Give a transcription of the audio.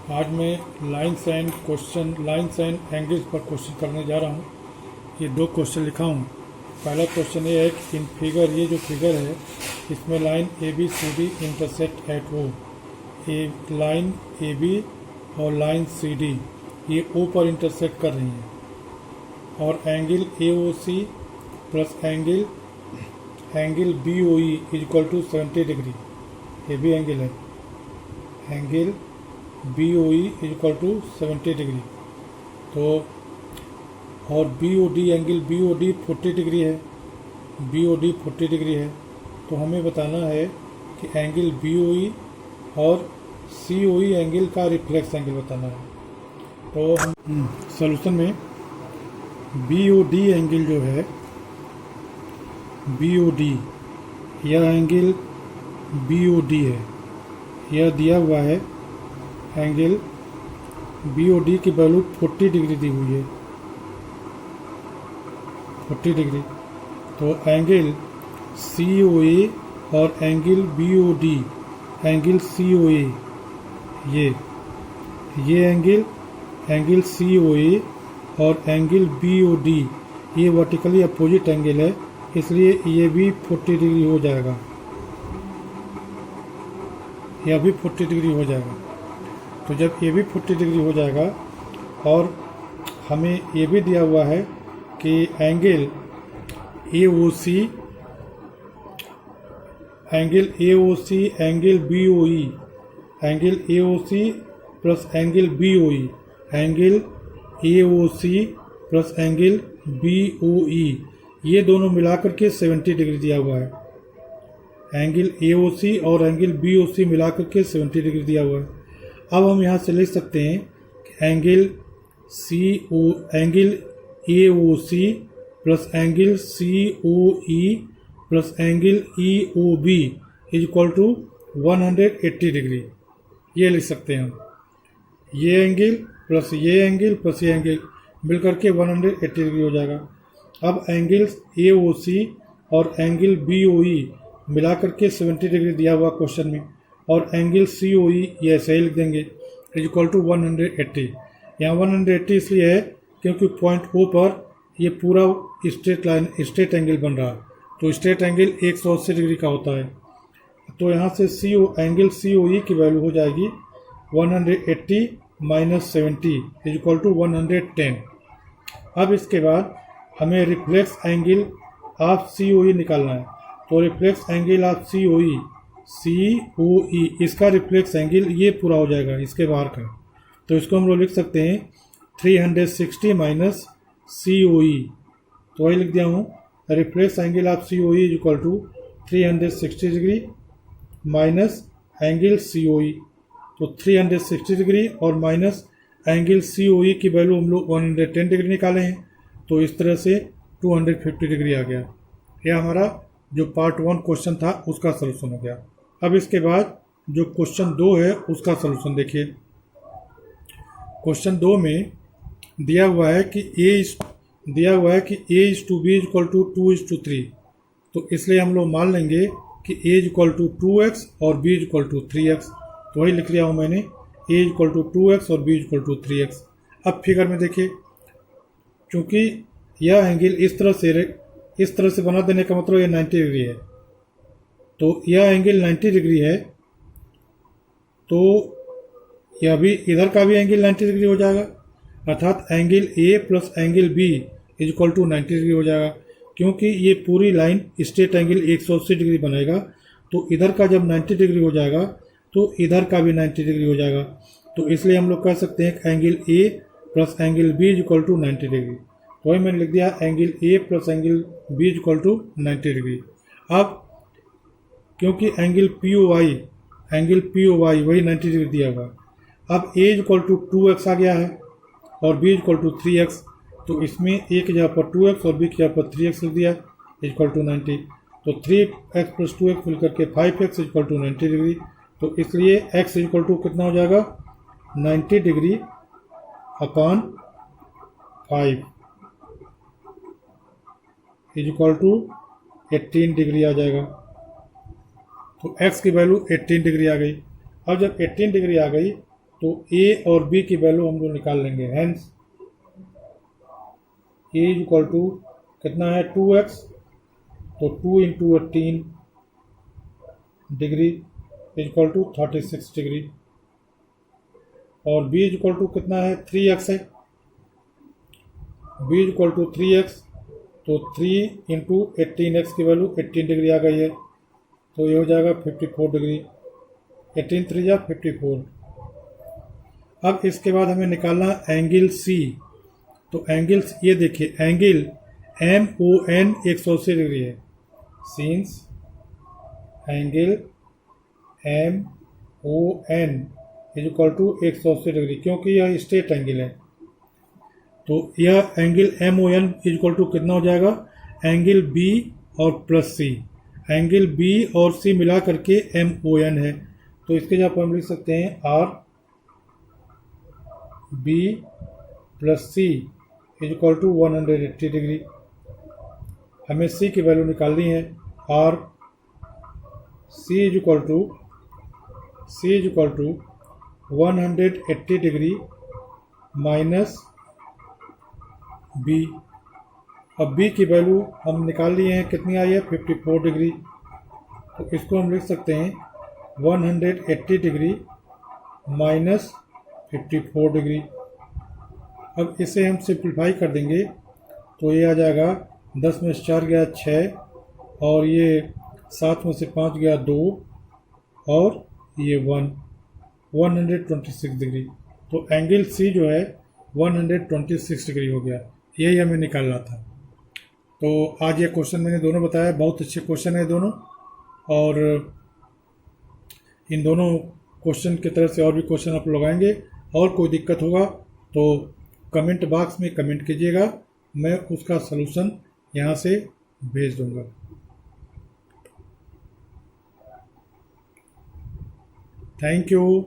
आज मैं lines and angles पर क्वेश्चन करने जा रहा हूँ। ये दो क्वेश्चन लिखा हूँ। पहला क्वेश्चन ये है कि इन फिगर, ये जो फिगर है इसमें line A B C D intersect at O. Line A B और लाइन सी डी ये ओ पर इंटरसेक्ट कर रही हैं, और angle A O C plus angle B O E is equal to 70 degree. ये भी एंगल है, angle B O E is equal to 70 degree. तो और B O D, angle B O D 40 degree है, बी ओ डी 40 डिग्री है। तो हमें बताना है कि एंगल बी ओ ई और सी ओ ई एंगल का रिफ्लेक्स एंगल बताना है। तो हम सॉल्यूशन में बी ओ डी एंगल जो है, बी ओ डी, यह एंगल बी ओ डी है, यह दिया हुआ है। एंगल बी ओ डी की वैल्यू 40 डिग्री दी हुई है, 40 डिग्री। तो एंगल सी ओ ए और angle B O D, angle C O A, ये एंगल सी ओ ए और एंगल बी ओ डी ये वर्टिकली अपोजिट एंगल है, इसलिए ये भी 40 डिग्री हो जाएगा, यह भी 40 डिग्री हो जाएगा। तो जब ये भी 40 डिग्री हो जाएगा, और हमें ये भी दिया हुआ है कि angle A O C, angle B O E, angle A O C plus angle B O E, angle A O C plus angle B O E, ये दोनों मिलाकर के 70 डिग्री दिया हुआ है। एंगल ए ओ सी और एंगल बी ओ सी मिलाकर के 70 डिग्री दिया हुआ है। अब हम यहाँ से लिख सकते हैं कि angle A O C plus angle C O E plus angle E O B is equal to 180 degree, ये लिख सकते हैं हम। ये एंगल प्लस ये एंगल मिलकर के 180 डिग्री हो जाएगा। अब एंगल ए ओ सी और एंगल बी ओ ई मिला करके 70 डिग्री दिया हुआ क्वेश्चन में, और एंगल सी ओ ई ये ऐसे ही लिख देंगे, इज इक्वल टू 180। यहाँ 180 इसलिए है क्योंकि पॉइंट ओ पर ये पूरा स्ट्रेट एंगल बन रहा है। तो स्ट्रेट एंगल 180 डिग्री का होता है। तो यहाँ से एंगल सी ओ ई की वैल्यू हो जाएगी 180 माइनस 70 इज इक्वल टू 110। अब इसके बाद हमें reflex angle of C O ई निकालना है। तो reflex angle of C O ई, इसका रिफ्लेक्स एंगल ये पूरा हो जाएगा इसके बाहर का। तो इसको हम लोग लिख सकते हैं 360 माइनस सी ओ ई। तो वही लिख दिया हूँ, reflex angle of C O E is equal to 360 degree minus angle C O E. तो 360 डिग्री और माइनस एंगल सी ओ ई की वैल्यू हम लोग 110 डिग्री निकाले हैं। तो इस तरह से 250 डिग्री आ गया। यह हमारा जो पार्ट 1 क्वेश्चन था उसका सलूशन हो गया। अब इसके बाद जो क्वेश्चन 2 है उसका सलूशन देखिए। क्वेश्चन 2 में दिया हुआ है कि A is to B equal to 2:3। तो इसलिए हम लोग मान लेंगे कि A is equal to 2x और b is equal to 3x। तो वही लिख लिया हूँ मैंने, ए इज इक्वल टू 2x और b is equal to 3x। अब फिगर में देखिए, चूँकि यह एंगल इस तरह से बना देने का मतलब ये 90 डिग्री है। तो यह एंगल 90 डिग्री है, तो यह भी, इधर का भी एंगल 90 डिग्री हो जाएगा, अर्थात angle A plus angle B is equal to 90 degree हो जाएगा। क्योंकि ये पूरी लाइन स्ट्रेट एंगल 180 डिग्री बनेगा, तो इधर का जब 90 डिग्री हो जाएगा तो इधर का भी 90 डिग्री हो जाएगा। तो इसलिए हम लोग कह सकते हैं कि angle A plus angle B is equal to 90 degree. तो वही मैंने लिख दिया, angle A plus angle B is equal to 90 degree. अब क्योंकि एंगल पी ओ वाई वही 90 डिग्री दिया हुआ, अब ए इज इक्वल टू 2x आ गया है और b is equal to 3x। तो इसमें ए की जगह पर 2x और b की जगह पर 3x लिख दिया, इज इक्वल टू 90। तो 3x प्लस 2x मिलकर के 5x is equal to 90 degree. तो इसलिए x इज इक्वल टू कितना हो जाएगा, 90 degree upon 5 is equal to 18 degree आ जाएगा। तो x की वैल्यू 18 डिग्री आ गई। अब जब 18 डिग्री आ गई तो ए और बी की वैल्यू हम लोग निकाल लेंगे। Hence A is equal to कितना है 2x, तो 2 into 18 degree is equal to 36 degree. और b इज इक्वल टू कितना है 3x है, b is equal to 3x, तो 3 इंटू 18x की वैल्यू 18 डिग्री आ गई है, तो ये हो जाएगा 54 डिग्री। 18 3 जा 54। अब इसके बाद हमें निकालना एंगल C। तो एंगल ये देखिए, एंगल MON 180 डिग्री है। Since angle MON is equal to 180 degree, क्योंकि यह स्ट्रेट एंगल है। तो यह angle MON is equal to कितना हो जाएगा, एंगल B और प्लस C। एंगल B और C मिला करके MON है, तो इसके जगह पर हम लिख सकते हैं R B plus C is equal to 180 degree. हमें C की वैल्यू निकालनी है। R C is equal to 180 degree minus B। अब B की वैल्यू हम निकाल लिए हैं, कितनी आई है 54 डिग्री। तो इसको हम लिख सकते हैं 180 डिग्री माइनस 54 डिग्री। अब इसे हम सिंप्लीफाई कर देंगे, तो ये आ जाएगा 10 में से 4 गया 6, और ये 7 में से 5 गया 2, और ये 126 डिग्री। तो एंगल C जो है 126 डिग्री हो गया। यही हमें निकालना था। तो आज ये क्वेश्चन मैंने दोनों बताया, बहुत अच्छे क्वेश्चन है दोनों, और इन दोनों क्वेश्चन की तरफ से और भी क्वेश्चन आप लोग आएंगे। और कोई दिक्कत होगा तो कमेंट बॉक्स में कमेंट कीजिएगा, मैं उसका सलूशन यहाँ से भेज दूँगा। Thank you.